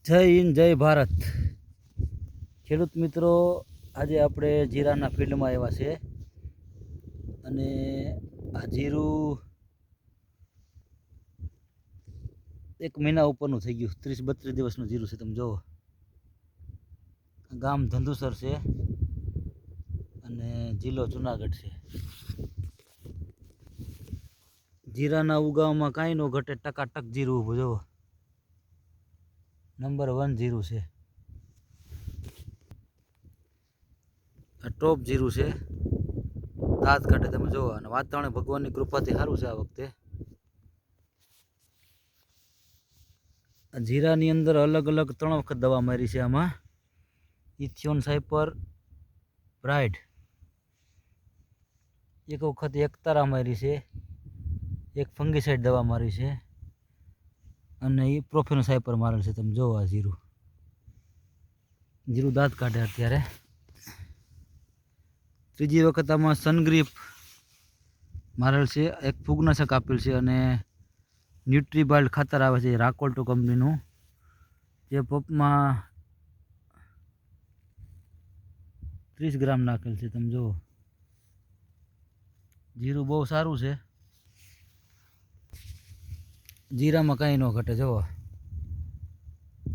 જય હિન્દ જય ભારત ખેડૂત મિત્રો, આજે આપણે જીરાના ફિલ્ડમાં આવ્યા છે અને આ જીરું 1 મહિના ઉપરનું થઈ ગયું. 30-32 દિવસનું જીરું છે. તમે જુઓ, ગામ ધંધુસર છે અને જિલ્લો જુનાગઢ છે. જીરાના ઉગાવમાં કાંઈ ન ઘટે, ટકાટક જીરું ઊભું જુઓ. નંબર 1 જીરું છે. આ ટોપ જીરું છે, દાંત કાઢે. તમે જુઓ, અને વાતાવરણ ભગવાનની કૃપાથી સારું છે આ વખતે. આ જીરાની અંદર અલગ અલગ 3 વખત દવા મારી છે. આમાં ઇથિયોન સાયપર બ્રાઇડ, એક વખત એકતારા મારી છે, એક ફંગીસાઇડ દવા મારી છે અને એ પ્રોફેનો સાયપર મારેલ છે. તમે જુઓ, આ જીરું દાંત કાઢે અત્યારે. ત્રીજી વખત આમાં સનગ્રીફ મારેલ છે, એક ફૂગનાશક આપેલ છે અને ન્યુટ્રીબાલ્ડ ખાતર આવે છે રાકોલ્ટો કંપનીનું, જે પંપમાં 30 ગ્રામ નાખેલ છે. તમે જુઓ, જીરું બહુ સારું છે. જીરામાં કાંઈ ન ઘટે. જુઓ,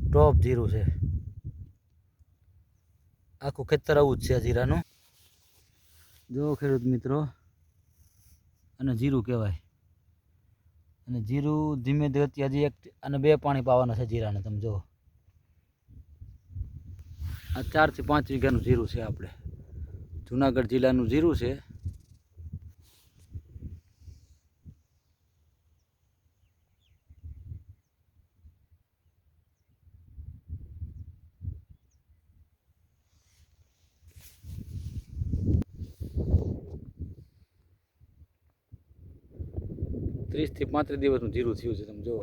ટોપ જીરું છે. આખું ખેતર આવું જ છે જીરાનું. જો ખેડૂત મિત્રો, અને જીરું કહેવાય. અને જીરું ધીમે ગતિ હજી 1 અને 2 પાણી પાવાના છે જીરાને. તમે જુઓ, આ 4 થી 5 વીઘાનું જીરું છે. આપણે જુનાગઢ જિલ્લાનું જીરું છે. ત્રીસ થી 35 દિવસનું જીરું થયું છે. તમે જુઓ,